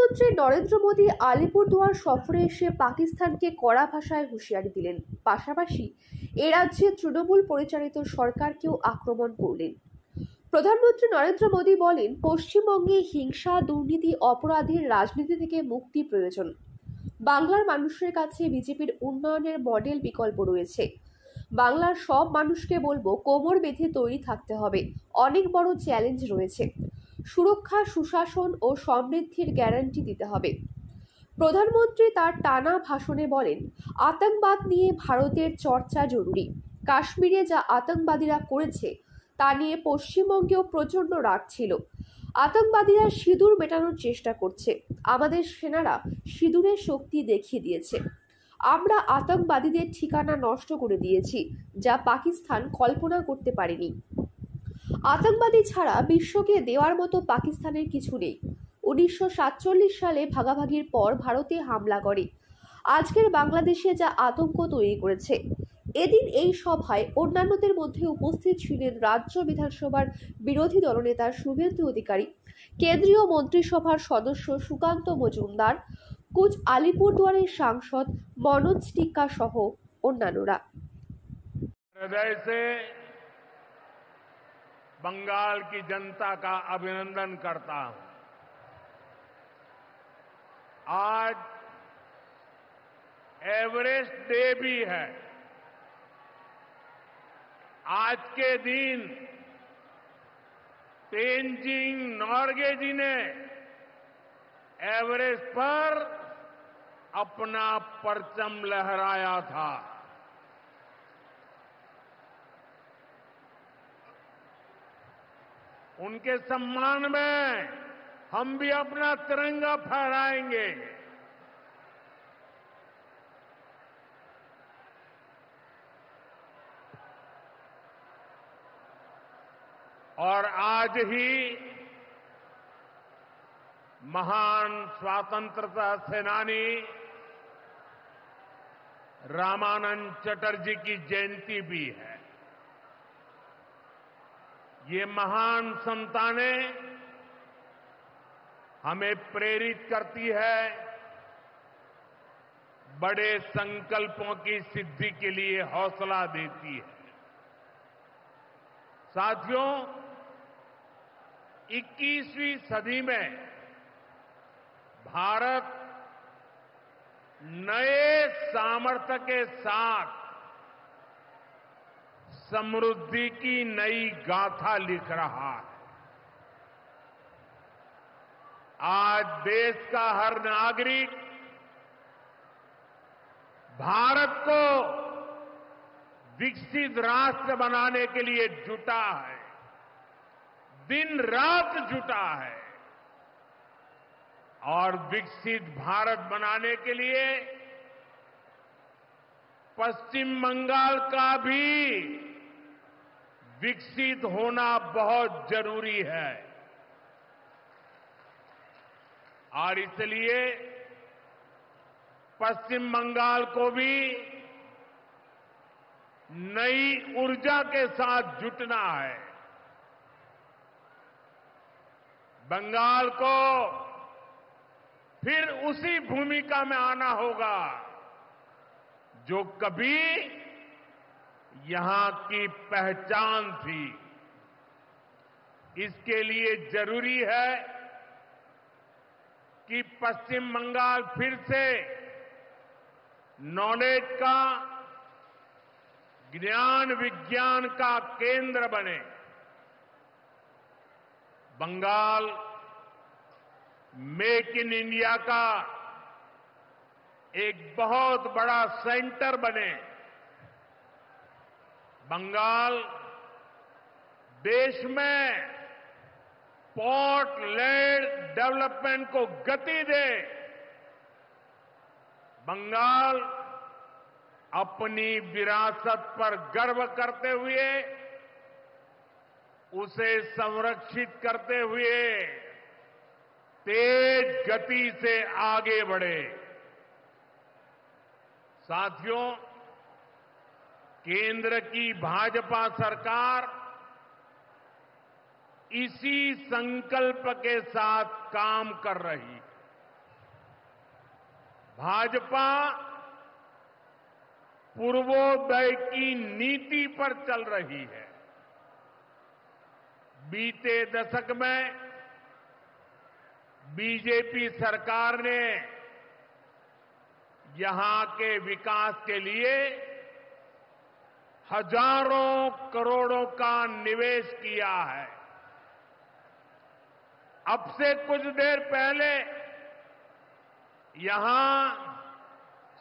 প্রধানমন্ত্রী নরেন্দ্র মোদী আলিপুরদুয়ার সফরে এসে পাকিস্তানকে কড়া ভাষায় হুঁশিয়ারি দিলেন। পাশাপাশি এ রাজ্যে তৃণমূল পরিচালিত সরকারকেও আক্রমণ করলেন। প্রধানমন্ত্রী নরেন্দ্র মোদী বলেন, পশ্চিমবঙ্গে হিংসা, দুর্নীতি, অপরাধের রাজনীতি থেকে মুক্তি প্রয়োজন। বাংলার মানুষের কাছে বিজেপির উন্নয়নের মডেল বিকল্প রয়েছে। বাংলার সব মানুষকে বলবো, কোমর বেঁধে তৈরি থাকতে হবে। অনেক বড় চ্যালেঞ্জ রয়েছে। সুরক্ষা, সুশাসন ও সমৃদ্ধির গ্যারান্টি দিতে হবে। প্রধানমন্ত্রী তার টানা ভাষণে বলেন, আতঙ্কবাদ নিয়ে ভারতের চর্চা জরুরি। কাশ্মীরে যা আতঙ্কবাদীরা করেছে তা নিয়ে পশ্চিমবঙ্গেও প্রচণ্ড রাগ ছিল। আতঙ্কবাদীরা সিঁদুর মেটানোর চেষ্টা করছে। আমাদের সেনারা সিঁদুরের শক্তি দেখিয়ে দিয়েছে। আমরা আতঙ্কবাদীদের ঠিকানা নষ্ট করে দিয়েছি, যা পাকিস্তান কল্পনা করতে পারেনি। আতঙ্কবাদী ছাড়া বিশ্বকে দেওয়ার মতো পাকিস্তানের কিছু নেই। 1947 সালে ভাগাভাগির পর ভারতে হামলা করে আজকের বাংলাদেশে যা আতঙ্ক তৈরি করেছে। এদিন এই সভায় অন্যান্যদের মধ্যে উপস্থিত ছিলেন রাজ্য বিধানসভার বিরোধী দলনেতা শুভেন্দু অধিকারী, কেন্দ্রীয় মন্ত্রিসভার সদস্য সুকান্ত মজুমদার, কুচ আলিপুরদুয়ারের সাংসদ মনোজ টিক্কা সহ অন্যান্যরা। बंगाल की जनता का अभिनंदन करता हूं। आज एवरेस्ट डे भी है। आज के दिन तेनजिंग नोर्गे जी ने एवरेस्ट पर अपना परचम लहराया था। उनके सम्मान में हम भी अपना तिरंगा फहराएंगे। और आज ही महान स्वतंत्रता सेनानी रामानंद चटर्जी की जयंती भी है। ये महान संतानें हमें प्रेरित करती है, बड़े संकल्पों की सिद्धि के लिए हौसला देती है। साथियों, 21वीं सदी में भारत नए सामर्थ्य के साथ समृद्धि की नई गाथा लिख रहा है। आज देश का हर नागरिक भारत को विकसित राष्ट्र बनाने के लिए जुटा है, दिन रात जुटा है। और विकसित भारत बनाने के लिए पश्चिम बंगाल का भी विकसित होना बहुत जरूरी है। और इसलिए पश्चिम बंगाल को भी नई ऊर्जा के साथ जुटना है। बंगाल को फिर उसी भूमिका में आना होगा जो कभी यहां की पहचान थी। इसके लिए जरूरी है कि पश्चिम बंगाल फिर से नॉलेज का, ज्ञान विज्ञान का केंद्र बने। बंगाल मेक इन इंडिया का एक बहुत बड़ा सेंटर बने। बंगाल देश में पोर्ट लेड डेवलपमेंट को गति दे। बंगाल अपनी विरासत पर गर्व करते हुए, उसे संरक्षित करते हुए तेज गति से आगे बढ़े। साथियों, केंद्र की भाजपा सरकार इसी संकल्प के साथ काम कर रही है। भाजपा पूर्वोदय की नीति पर चल रही है। बीते दशक में बीजेपी सरकार ने यहां के विकास के लिए हजारों करोड़ों का निवेश किया है। अब से कुछ देर पहले यहां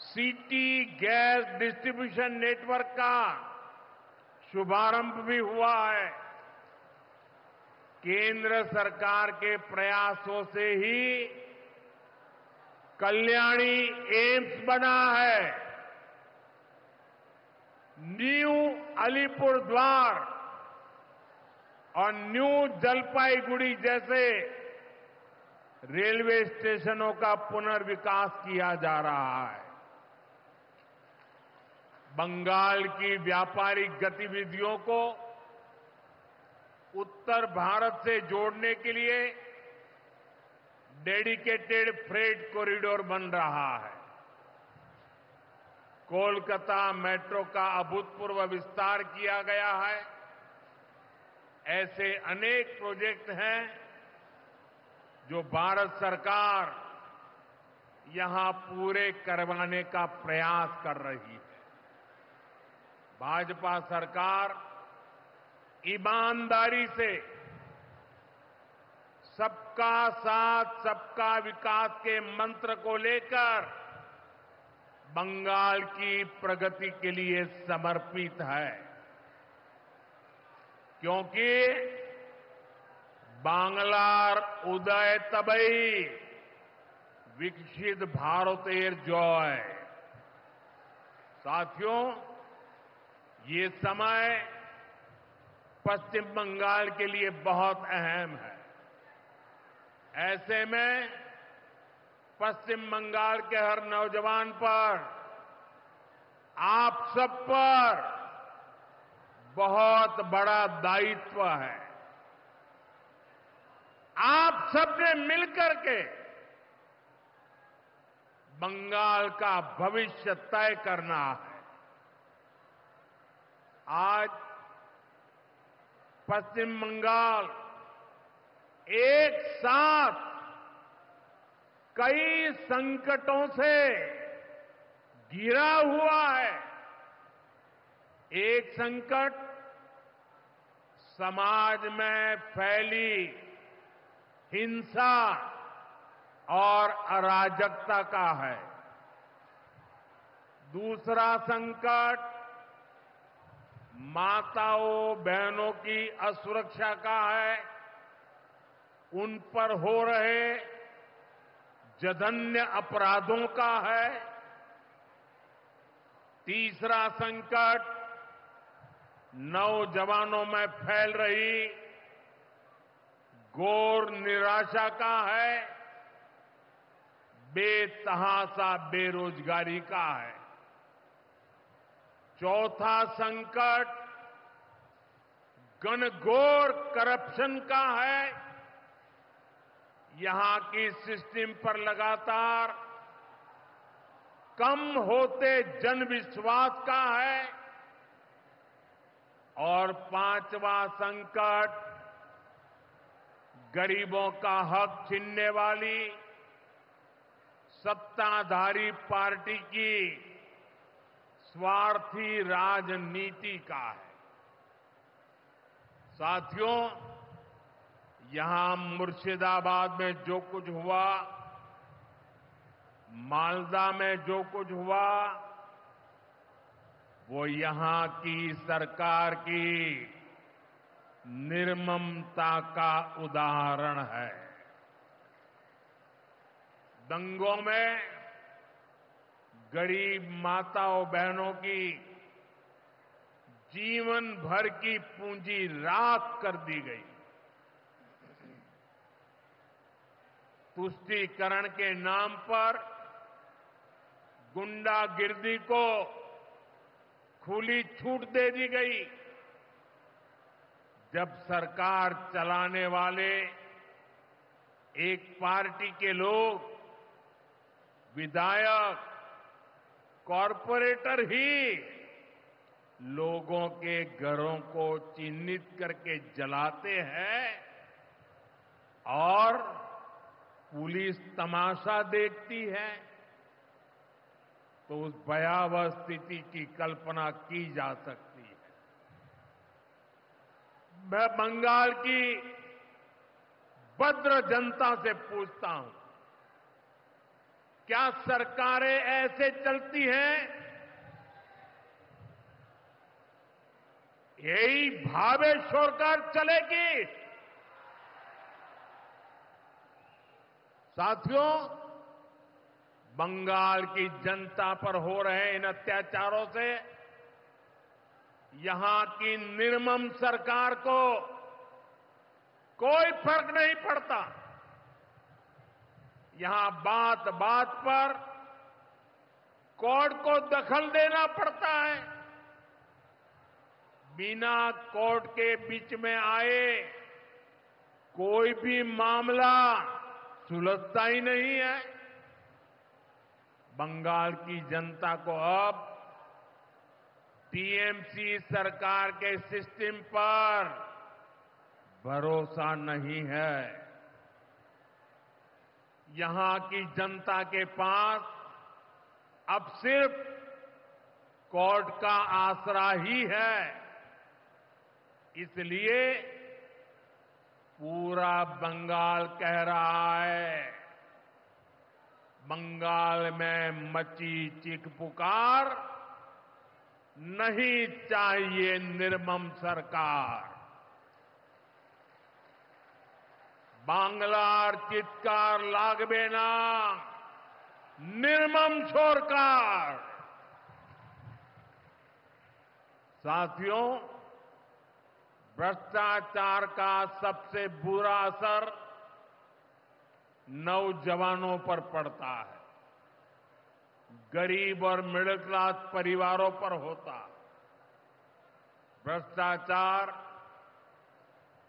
सिटी गैस डिस्ट्रीब्यूशन नेटवर्क का शुभारंभ भी हुआ है। केंद्र सरकार के प्रयासों से ही कल्याणी एम्स बना है। न्यू अलीपुरद्वार और न्यू जलपाईगुड़ी जैसे रेलवे स्टेशनों का पुनर्विकास किया जा रहा है। बंगाल की व्यापारिक गतिविधियों को उत्तर भारत से जोड़ने के लिए डेडिकेटेड फ्रेट कॉरिडोर बन रहा है। कोलकाता मेट्रो का अभूतपूर्व विस्तार किया गया है। ऐसे अनेक प्रोजेक्ट हैं जो भारत सरकार यहां पूरे करवाने का प्रयास कर रही है। भाजपा सरकार ईमानदारी से सबका साथ सबका विकास के मंत्र को लेकर बंगाल की प्रगति के लिए समर्पित है, क्योंकि बांग्लार उदय तबई विकसित भारतेर जय। साथियों, ये समय पश्चिम बंगाल के लिए बहुत अहम है। ऐसे में पश्चिम बंगाल के हर नौजवान पर, आप सब पर बहुत बड़ा दायित्व है। आप सबने मिलकर के बंगाल का भविष्य तय करना है। आज पश्चिम बंगाल एक साथ कई संकटों से घिरा हुआ है। एक संकट समाज में फैली हिंसा और अराजकता का है। दूसरा संकट माताओं बहनों की असुरक्षा का है। उन पर हो रहे जघन्य अपराधों का है। तीसरा संकट नौजवानों में फैल रही घोर निराशा का है। बेतहाशा बेरोजगारी का है। चौथा संकट घनघोर करप्शन का है। यहां की सिस्टम पर लगातार कम होते जनविश्वास का है। और पांचवा संकट गरीबों का हक छीनने वाली सत्ताधारी पार्टी की स्वार्थी राजनीति का है। साथियों, यहां मुर्शिदाबाद में जो कुछ हुआ, मालदा में जो कुछ हुआ, वो यहां की सरकार की निर्ममता का उदाहरण है। दंगों में गरीब माताओं बहनों की जीवन भर की पूंजी राख कर दी गई। तुष्टीकरण के नाम पर गुंडागिर्दी को खुली छूट दे दी गई। जब सरकार चलाने वाले एक पार्टी के लोग विधायक, कॉरपोरेटर ही लोगों के घरों को चिन्हित करके जलाते हैं और पुलिस तमाशा देखती है, तो उस भयावह स्थिति की कल्पना की जा सकती है। मैं बंगाल की भद्र जनता से पूछता हूं, क्या सरकारें ऐसे चलती हैं? यही भावेश्वर कर चलेगी? साथियों, बंगाल की जनता पर हो रहे इन अत्याचारों से यहां की निर्मम सरकार को कोई फर्क नहीं पड़ता। यहां बात बात पर कोर्ट को दखल देना पड़ता है। बिना कोर्ट के बीच में आए कोई भी मामला सुलझता ही नहीं है। बंगाल की जनता को अब टीएमसी सरकार के सिस्टम पर भरोसा नहीं है। यहां की जनता के पास अब सिर्फ कोर्ट का आसरा ही है। इसलिए पूरा बंगाल कह रहा है, बंगाल में मची चीख पुकार, नहीं चाहिए निर्मम सरकार। बांग्लार चित्कार लागबे ना, निर्मम सरकार। साथियों, भ्रष्टाचार का सबसे बुरा असर नौजवानों पर पड़ता है, गरीब और मिडिल क्लास परिवारों पर होता है। भ्रष्टाचार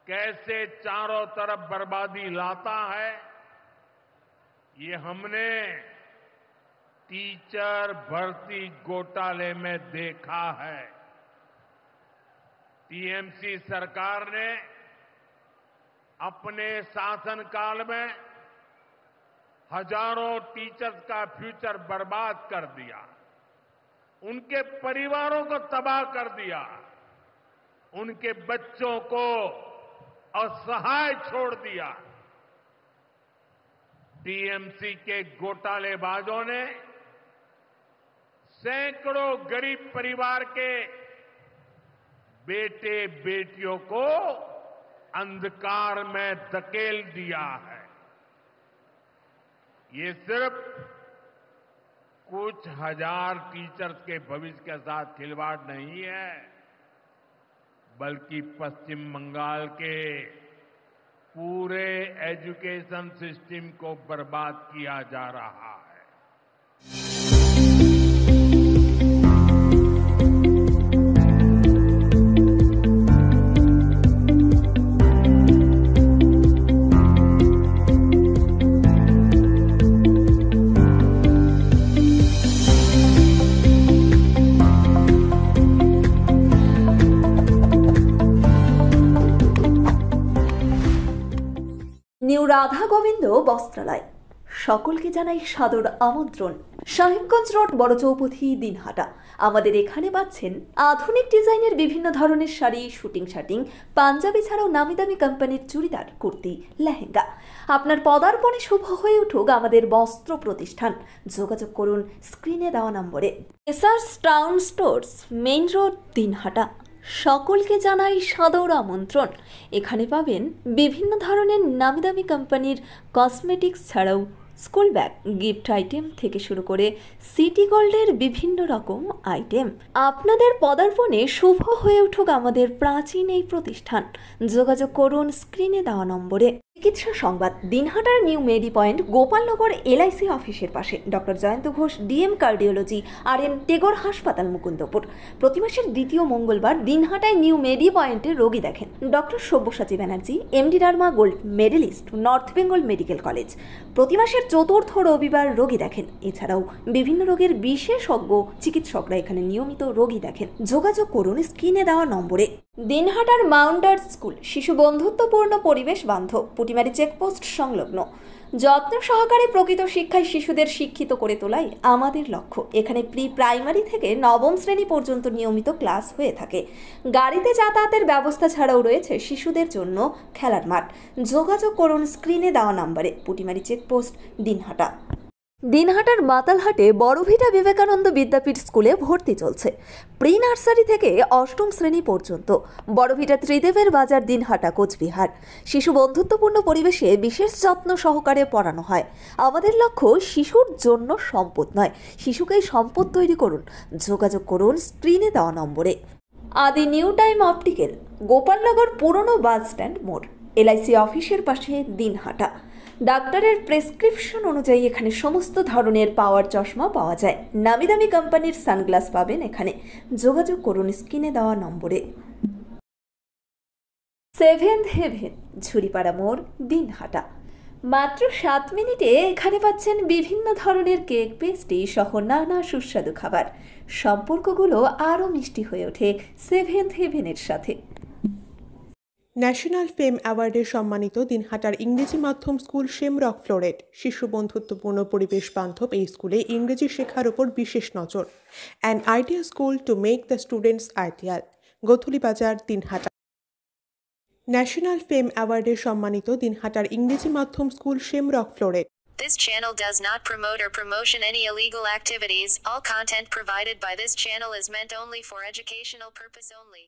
कैसे चारों तरफ बर्बादी लाता है, ये हमने टीचर भर्ती घोटाले में देखा है। टीएमसी सरकार ने अपने शासनकाल में हजारों टीचर्स का फ्यूचर बर्बाद कर दिया, उनके परिवारों को तबाह कर दिया, उनके बच्चों को असहाय छोड़ दिया। टीएमसी के घोटालेबाजों ने सैकड़ों गरीब परिवार के बेटे बेटियों को अंधकार में धकेल दिया है। ये सिर्फ कुछ हजार टीचर्स के भविष्य के साथ खिलवाड़ नहीं है, बल्कि पश्चिम बंगाल के पूरे एजुकेशन सिस्टम को बर्बाद किया जा रहा है। নিউ রাধা গোবিন্দ বস্ত্রালয় সকলকে জানাই সাদর আমন্ত্রণ। সাহেবগঞ্জ রোড, বড় চৌপথি, দিনহাটা। আমাদের এখানে পাচ্ছেন আধুনিক ডিজাইনের বিভিন্ন ধরনের শাড়ি, শুটিং শার্টিং, পাঞ্জাবি ছাড়াও নামি দামি কোম্পানির চুড়িদার, কুর্তি, লেহেঙ্গা। আপনার পদার্পণে শুভ হয়ে উঠুক আমাদের বস্ত্র প্রতিষ্ঠান। যোগাযোগ করুন স্ক্রিনে দেওয়া নম্বরে। এসআরস town stores, main road, Dinhata. সকলকে জানাই সাদর আমন্ত্রণ। এখানে পাবেন বিভিন্ন ধরনের নামি দামি কোম্পানির কসমেটিক্স ছাড়াও স্কুল ব্যাগ, গিফট আইটেম থেকে শুরু করে সিটি গোল্ডের বিভিন্ন রকম আইটেম। আপনাদের পদার্পণে শুভ হয়ে উঠুক আমাদের প্রাচীন এই প্রতিষ্ঠান। যোগাযোগ করুন স্ক্রিনে দেওয়া নম্বরে। চিকিৎসা সংবাদ। দিনহাটার নিউ মেডি পয়েন্ট গোপালনগর এলআইসি অফিসের পাশে doctor Jayanta Ghosh DM cardiology RN Tagore হাসপাতাল মুকুন্দপুর। প্রতি মাসের দ্বিতীয় মঙ্গলবার দিনহাটায় নিউ মেডি পয়েন্টে রোগী দেখেন doctor Sabyasachi Banerjee, MD derma gold medallist, North Bengal Medical College. প্রতি মাসের চতুর্থ রবিবার রোগী দেখেন। এছাড়াও বিভিন্ন রোগের বিশেষজ্ঞ চিকিৎসকরা এখানে নিয়মিত রোগী দেখেন। যোগাযোগ করুন স্ক্রিনে দেওয়া নম্বরে। দিনহাটার মাউন্টার স্কুল শিশু বন্ধুত্বপূর্ণ পরিবেশ বান্ধব, পুটিমারি চেকপোস্ট সংলগ্ন। যত্ন সহকারে প্রকৃত শিক্ষায় শিশুদের শিক্ষিত করে তোলাই আমাদের লক্ষ্য। এখানে প্রি প্রাইমারি থেকে নবম শ্রেণী পর্যন্ত নিয়মিত ক্লাস হয়ে থাকে। গাড়িতে যাতায়াতের ব্যবস্থা ছাড়াও রয়েছে শিশুদের জন্য খেলার মাঠ। যোগাযোগ করুন স্ক্রিনে দেওয়া নম্বরে। পুটিমারি চেকপোস্ট, দিনহাটা। দিনহাটার মাতালহাটে বড়ভিটা বিবেকানন্দ বিদ্যাপীঠ স্কুলে ভর্তি চলছে। প্রি নার্সারি থেকে অষ্টম শ্রেণী পর্যন্ত। বড়ভিটা ত্রিদেবের বাজার, দিনহাটা, কোচবিহার। শিশু বন্ধুত্বপূর্ণ পরিবেশে বিশেষ যত্ন সহকারে পড়ানো হয়। আমাদের লক্ষ্য শিশুর জন্য সম্পদ নয়, শিশুকেই সম্পদ তৈরি করুন। যোগাযোগ করুন স্ক্রিনে দেওয়া নম্বরে। আদি নিউ টাইম অপটিক্যাল, গোপালনগর পুরনো বাস স্ট্যান্ড মোড়, এলআইসি অফিসের পাশে, দিনহাটা। ডাক্তারের প্রেসক্রিপশন অনুযায়ী এখানে সমস্ত ধরনের পাওয়ার চশমা পাওয়া যায়। নামি দামি কোম্পানির সানগ্লাস পাবেন এখানে। যোগাযোগ করুন স্ক্রিনে দেওয়া নম্বরে। সেভেন্থ হেভেন, ঝুড়িপাড়া মোড়, দিনহাটা। মাত্র 7 মিনিটে এখানে পাচ্ছেন বিভিন্ন ধরনের কেক, পেস্ট্রি সহ নানা সুস্বাদু খাবার। সম্পর্কগুলো আরও মিষ্টি হয়ে ওঠে সেভেন্থ হেভেনের সাথে। ন্যাশনাল ফেম অ্যাওয়ার্ডে সম্মানিত দিনহাটার ইংরেজি মাধ্যম স্কুল শেমরক ফ্লোরেট। শিশু বন্ধুত্বপূর্ণ পরিবেশ বান্ধব এই স্কুলে ইংরেজি শেখার ওপর বিশেষ নজর। An idea school to make the students ideal, Godhuli বাজার, দিনহাটা। ন্যাশনাল ফেম অ্যাওয়ার্ডে সম্মানিত দিনহাটার ইংরেজি মাধ্যম school Shamrock floret. This channel does not promote or promotion any illegal activities. All content provided by this channel is meant only for educational purpose only.